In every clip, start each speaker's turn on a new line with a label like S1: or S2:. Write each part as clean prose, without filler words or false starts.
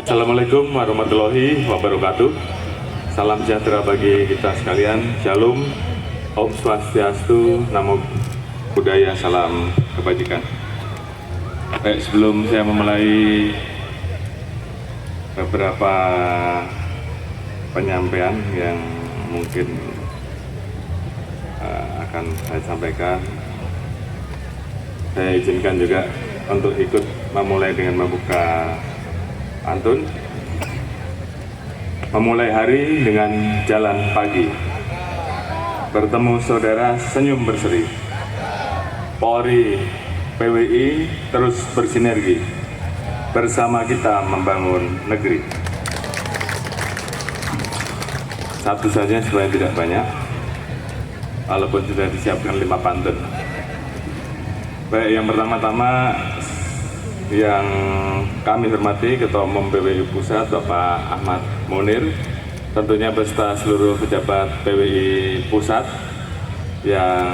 S1: Assalamualaikum warahmatullahi wabarakatuh. Salam sejahtera bagi kita sekalian. Shalom, Om Swastiastu, Namo Buddhaya, salam kebajikan. Baik, sebelum saya memulai beberapa penyampaian yang mungkin akan saya sampaikan, saya izinkan juga untuk ikut memulai dengan membuka pantun. Memulai hari dengan jalan pagi, bertemu saudara senyum berseri. Polri, PWI terus bersinergi, bersama kita membangun negeri. Satu saja supaya tidak banyak, walaupun sudah disiapkan 5 pantun. Baik, yang pertama-tama yang kami hormati Ketua Umum PWI Pusat Bapak Ahmad Munir, tentunya beserta seluruh pejabat PWI Pusat yang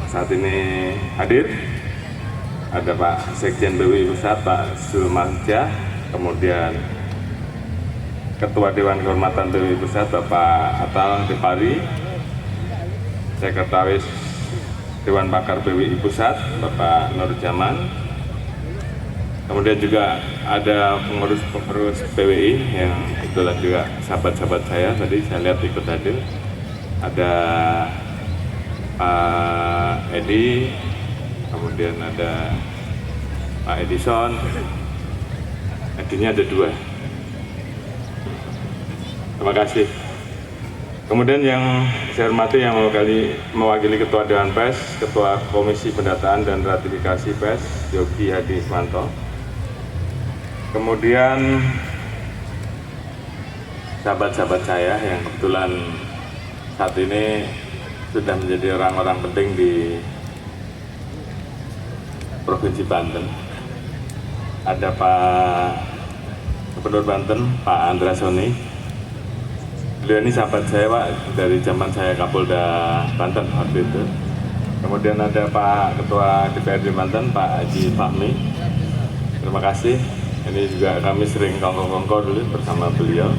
S1: saat ini hadir. Ada Pak Sekjen PWI Pusat Pak Sulmansyah, kemudian Ketua Dewan Kehormatan PWI Pusat Bapak Atal Depari, Sekretaris Dewan Pakar PWI Pusat Bapak Nur Jaman. Kemudian juga ada pengurus PWI yang kebetulan juga sahabat-sahabat saya, tadi saya lihat ikut hadir. Ada Pak Edi, kemudian ada Pak Edison, Edinya ada 2. Terima kasih. Kemudian yang saya hormati yang mewakili Ketua Dewan Pers, Ketua Komisi Pendataan dan Ratifikasi Pers, Yogi Hadi Iswanto. Kemudian sahabat-sahabat saya yang kebetulan saat ini sudah menjadi orang-orang penting di Provinsi Banten. Ada Pak Gubernur Banten, Pak Andra Soni. Beliau ini sahabat saya, Pak, dari zaman saya Kapolda Banten waktu itu. Kemudian ada Pak Ketua DPRD Banten, Pak Haji Fahmi. Terima kasih. Ini juga kami sering kongko-kongko dulu bersama beliau.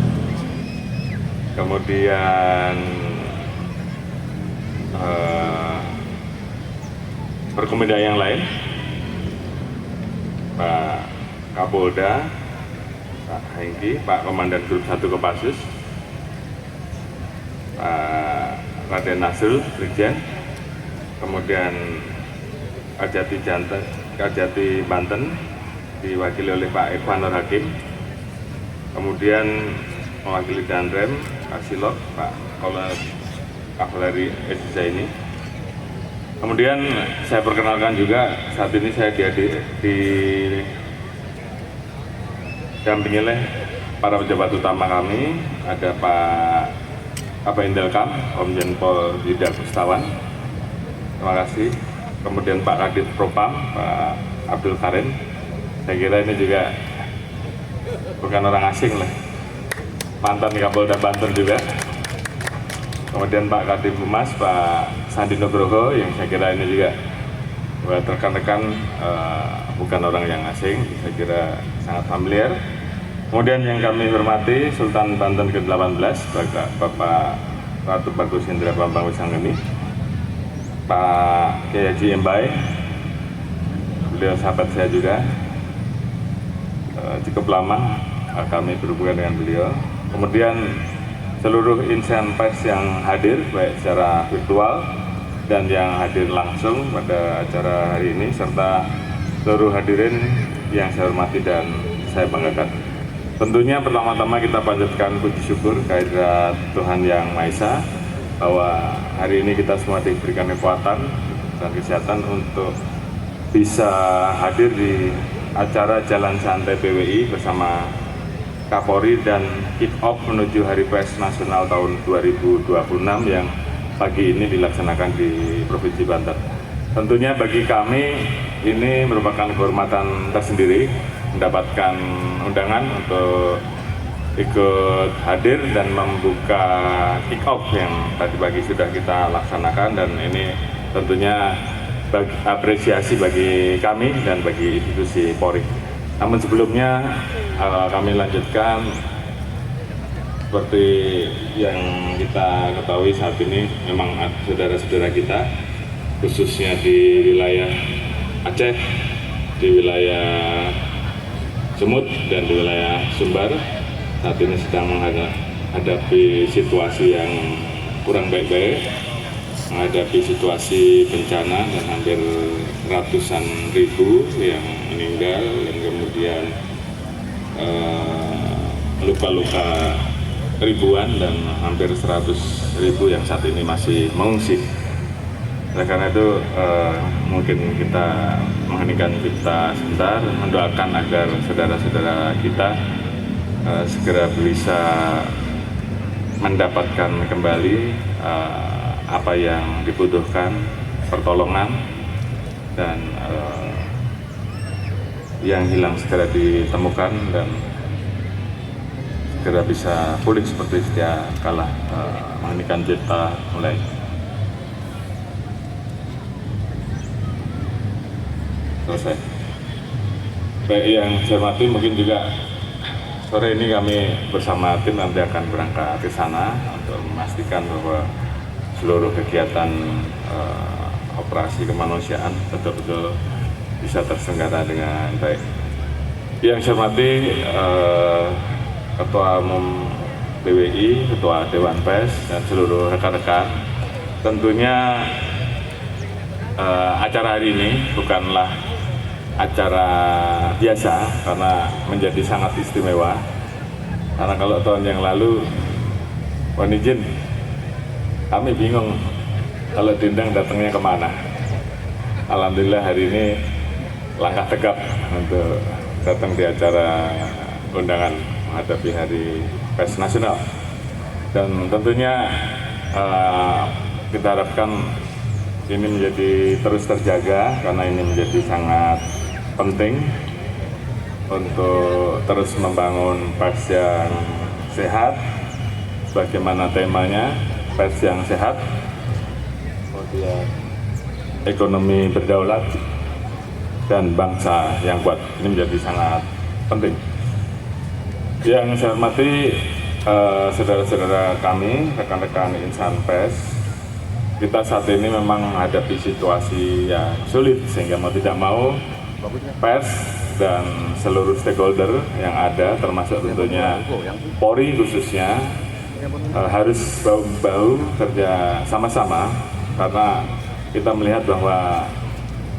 S1: Kemudian berkomentar yang lain, Pak Kapolda, Pak Hengki, Pak Komandan Grup 1 Kopassus, Pak Raden Nasrul, Brigjen, kemudian Kajati Banten, diwakili oleh Pak Irfan Nur Hakim, kemudian mewakili Danrem, Kasilok, Pak Kavaleri ini. Kemudian saya perkenalkan juga, saat ini saya didampingi oleh para pejabat utama kami, ada Pak Indelkam, Komjen Pol Yudha Gustawan, terima kasih. Kemudian Pak Kadif Propam, Pak Abdul Karim. Saya kira ini juga bukan orang asing lah, mantan Kapolda Banten juga. Kemudian Pak Kadif Humas, Pak Sandi Nugroho, yang saya kira ini juga buat rekan-rekan bukan orang yang asing, saya kira sangat familiar. Kemudian yang kami hormati Sultan Banten ke-18, Bapak Ratu Bagus Indra Bambang Wisanggeni, Pak Kiai Haji Embai, beliau sahabat saya juga, cukup lama kami berhubungan dengan beliau. Kemudian seluruh insan pers yang hadir baik secara virtual dan yang hadir langsung pada acara hari ini, serta seluruh hadirin yang saya hormati dan saya banggakan. Tentunya pertama-tama kita panjatkan puji syukur kehadirat Tuhan Yang Maha Esa bahwa hari ini kita semua diberikan kekuatan dan kesehatan untuk bisa hadir di acara Jalan Santai PWI bersama Kapolri dan kick off menuju Hari Pers Nasional tahun 2026 yang pagi ini dilaksanakan di Provinsi Banten. Tentunya bagi kami ini merupakan kehormatan tersendiri mendapatkan undangan untuk ikut hadir dan membuka kick off yang tadi pagi sudah kita laksanakan, dan ini tentunya apresiasi bagi kami dan bagi institusi Polri. Namun sebelumnya kami lanjutkan seperti yang kita ketahui saat ini, memang saudara-saudara kita khususnya di wilayah Aceh, di wilayah Sumut dan di wilayah Sumbar saat ini sedang menghadapi situasi yang kurang baik-baik, menghadapi situasi bencana dan hampir ratusan ribu yang meninggal dan kemudian luka-luka ribuan dan hampir 100.000 yang saat ini masih mengungsi. Oleh karena itu mungkin kita mengheningkan cipta sebentar, mendoakan agar saudara-saudara kita segera bisa mendapatkan kembali apa yang dibutuhkan, pertolongan, dan yang hilang segera ditemukan dan segera bisa pulih seperti sedia kala. Mengheningkan cipta mulai. Selesai. Baik, yang saya hormati, mungkin juga sore ini kami bersama tim nanti akan berangkat ke sana untuk memastikan bahwa seluruh kegiatan operasi kemanusiaan betul-betul bisa terselenggara dengan baik. Yang saya hormati Ketua Umum PWI, Ketua Dewan Pers, dan seluruh rekan-rekan, tentunya acara hari ini bukanlah acara biasa karena menjadi sangat istimewa. Karena kalau tahun yang lalu, mohon izin, kami bingung kalau diundang datangnya kemana. Alhamdulillah hari ini langkah tegap untuk datang di acara undangan menghadapi Hari Pers Nasional. Dan tentunya kita harapkan ini menjadi terus terjaga karena ini menjadi sangat penting untuk terus membangun pers yang sehat, bagaimana temanya pers yang sehat, kemudian ekonomi berdaulat dan bangsa yang kuat. Ini menjadi sangat penting. Yang saya hormati saudara-saudara kami, rekan-rekan insan pers, kita saat ini memang menghadapi situasi yang sulit, sehingga mau tidak mau pers dan seluruh stakeholder yang ada, termasuk tentunya Polri khususnya, harus bahu-bahu kerja sama-sama, karena kita melihat bahwa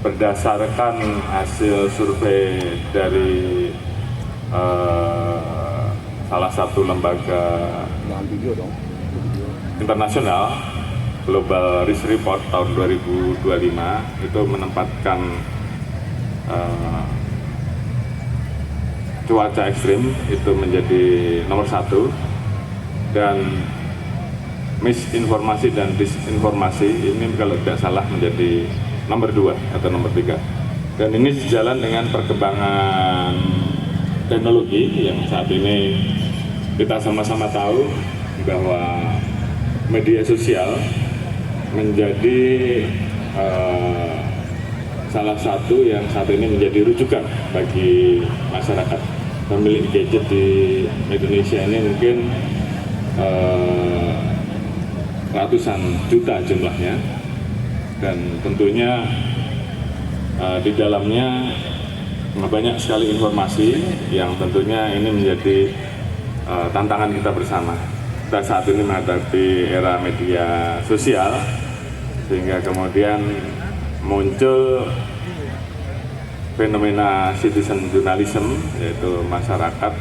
S1: berdasarkan hasil survei dari salah satu lembaga internasional, Global Risk Report tahun 2025 itu menempatkan cuaca ekstrim itu menjadi nomor 1 dan misinformasi dan disinformasi ini kalau tidak salah menjadi nomor 2 atau nomor 3. Dan ini sejalan dengan perkembangan teknologi yang saat ini kita sama-sama tahu bahwa media sosial menjadi salah satu yang saat ini menjadi rujukan bagi masyarakat. Pemilik gadget di Indonesia ini mungkin ratusan juta jumlahnya, dan tentunya di dalamnya banyak sekali informasi yang tentunya ini menjadi tantangan kita bersama. Kita saat ini menghadapi era media sosial, sehingga kemudian muncul fenomena citizen journalism, yaitu masyarakat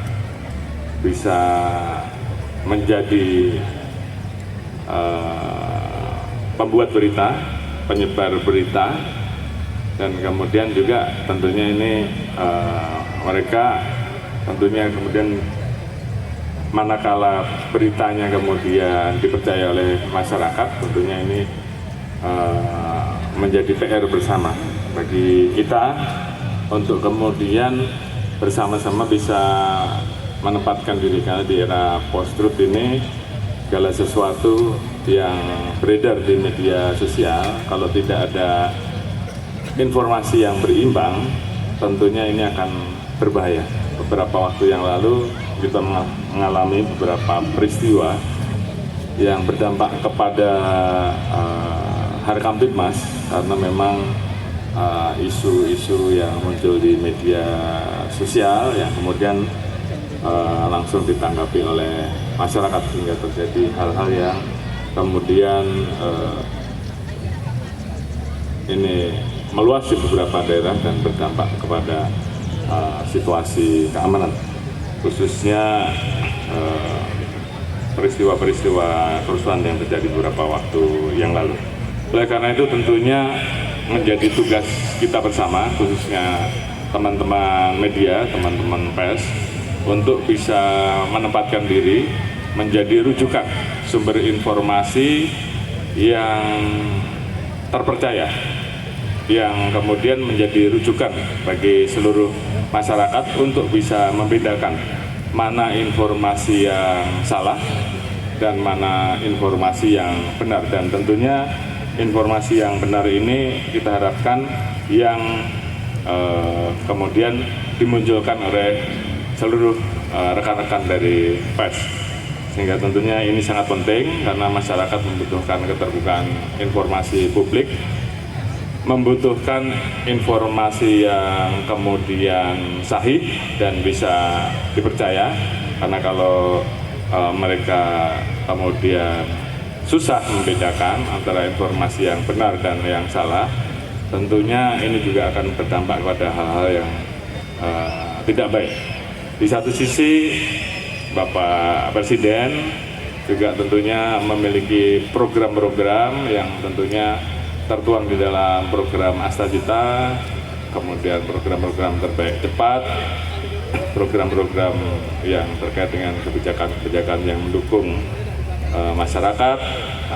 S1: bisa menjadi pembuat berita, penyebar berita, dan kemudian juga tentunya ini mereka tentunya kemudian manakala beritanya kemudian dipercaya oleh masyarakat, tentunya ini menjadi PR bersama bagi kita untuk kemudian bersama-sama bisa menempatkan diri, karena di era post-truth ini segala sesuatu yang beredar di media sosial kalau tidak ada informasi yang berimbang tentunya ini akan berbahaya. Beberapa waktu yang lalu kita mengalami beberapa peristiwa yang berdampak kepada Harkam Tipmas karena memang isu-isu yang muncul di media sosial yang kemudian langsung ditanggapi oleh masyarakat sehingga terjadi hal-hal yang kemudian ini meluas di beberapa daerah dan berdampak kepada situasi keamanan, khususnya peristiwa-peristiwa kerusuhan yang terjadi beberapa waktu yang lalu. Oleh karena itu tentunya menjadi tugas kita bersama, khususnya teman-teman media, teman-teman pers, untuk bisa menempatkan diri menjadi rujukan sumber informasi yang terpercaya, yang kemudian menjadi rujukan bagi seluruh masyarakat untuk bisa membedakan mana informasi yang salah dan mana informasi yang benar. Dan tentunya informasi yang benar ini kita harapkan yang kemudian dimunculkan oleh seluruh rekan-rekan dari pers, sehingga tentunya ini sangat penting karena masyarakat membutuhkan keterbukaan informasi publik, membutuhkan informasi yang kemudian sahih dan bisa dipercaya, karena kalau mereka kemudian susah membedakan antara informasi yang benar dan yang salah, tentunya ini juga akan berdampak pada hal-hal yang tidak baik. Di satu sisi Bapak Presiden juga tentunya memiliki program-program yang tentunya tertuang di dalam program Astagita, kemudian program-program terbaik cepat, program-program yang terkait dengan kebijakan-kebijakan yang mendukung masyarakat,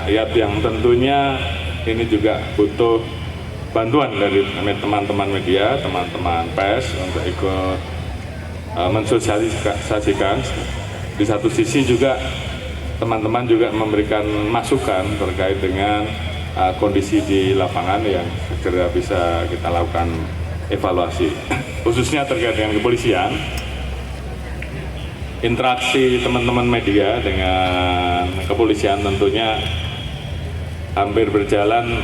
S1: rakyat, yang tentunya ini juga butuh bantuan dari teman-teman media, teman-teman pers untuk ikut mensosialisasikan. Di satu sisi juga teman-teman juga memberikan masukan terkait dengan kondisi di lapangan yang segera bisa kita lakukan evaluasi, khususnya terkait dengan kepolisian. Interaksi teman-teman media dengan kepolisian tentunya hampir berjalan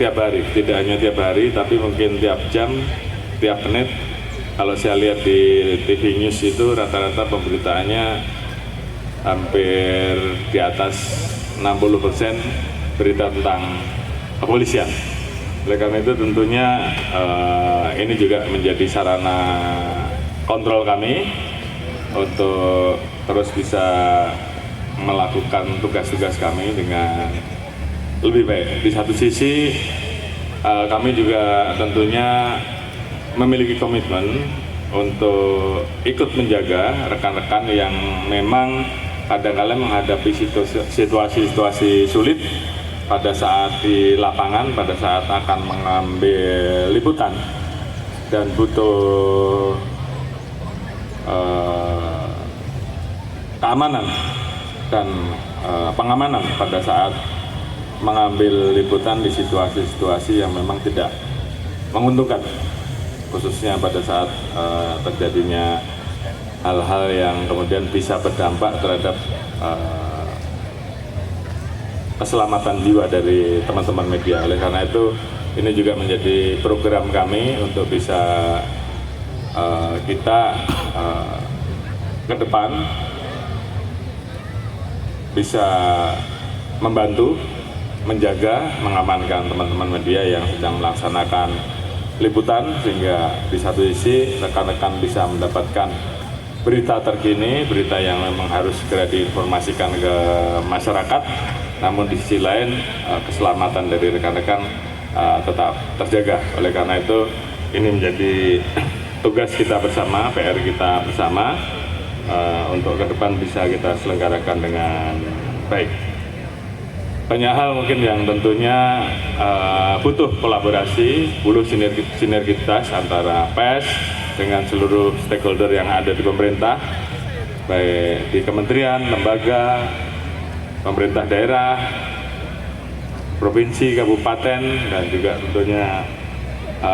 S1: tiap hari, tidak hanya tiap hari tapi mungkin tiap jam, tiap menit. Kalau saya lihat di TV News itu rata-rata pemberitaannya hampir di atas 60% berita tentang kepolisian. Oleh karena itu tentunya ini juga menjadi sarana kontrol kami untuk terus bisa melakukan tugas-tugas kami dengan lebih baik. Di satu sisi kami juga tentunya memiliki komitmen untuk ikut menjaga rekan-rekan yang memang kadang-kadang menghadapi situasi-situasi sulit pada saat di lapangan, pada saat akan mengambil liputan dan butuh keamanan dan pengamanan pada saat mengambil liputan di situasi-situasi yang memang tidak menguntungkan, khususnya pada saat terjadinya hal-hal yang kemudian bisa berdampak terhadap keselamatan jiwa dari teman-teman media. Oleh karena itu ini juga menjadi program kami untuk bisa kita ke depan bisa membantu, menjaga, mengamankan teman-teman media yang sedang melaksanakan liputan, sehingga di satu sisi rekan-rekan bisa mendapatkan berita terkini, berita yang memang harus segera diinformasikan ke masyarakat, namun di sisi lain keselamatan dari rekan-rekan tetap terjaga. Oleh karena itu ini menjadi tugas kita bersama, PR kita bersama untuk ke depan bisa kita selenggarakan dengan baik. Banyak hal mungkin yang tentunya butuh kolaborasi, butuh sinergitas antara pers dengan seluruh stakeholder yang ada di pemerintah, baik di kementerian, lembaga, pemerintah daerah, provinsi, kabupaten, dan juga tentunya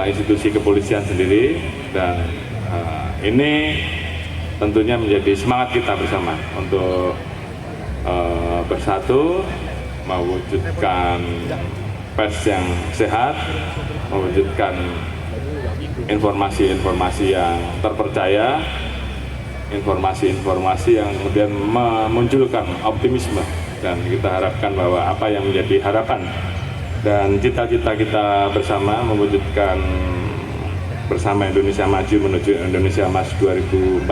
S1: institusi kepolisian sendiri, dan ini tentunya menjadi semangat kita bersama untuk bersatu mewujudkan pers yang sehat, mewujudkan informasi-informasi yang terpercaya, informasi-informasi yang kemudian memunculkan optimisme, dan kita harapkan bahwa apa yang menjadi harapan dan cita-cita kita bersama mewujudkan bersama Indonesia Maju menuju Indonesia Emas 2045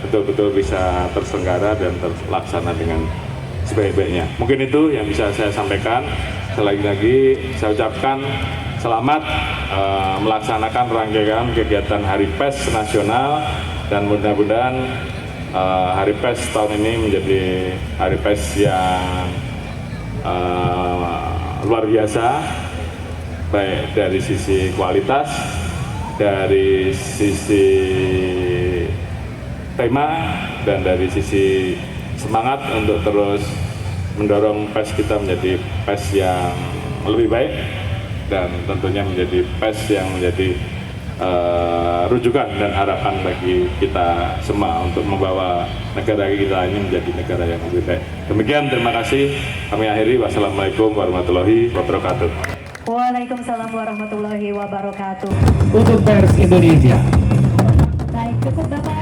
S1: betul-betul bisa terselenggara dan terlaksana dengan sebaik-baiknya. Mungkin itu yang bisa saya sampaikan. Sekali lagi saya ucapkan selamat melaksanakan rangkaian kegiatan Hari Pers Nasional, dan mudah-mudahan Hari Pers tahun ini menjadi Hari Pers yang luar biasa, baik dari sisi kualitas, dari sisi tema, dan dari sisi semangat untuk terus mendorong pers kita menjadi pers yang lebih baik, dan tentunya menjadi pers yang menjadi rujukan dan harapan bagi kita semua untuk membawa negara kita ini menjadi negara yang lebih baik. Demikian, terima kasih. Kami akhiri. Wassalamualaikum warahmatullahi wabarakatuh.
S2: Waalaikumsalam warahmatullahi wabarakatuh.
S3: Untuk pers Indonesia.
S2: Baik, cukup Bapak.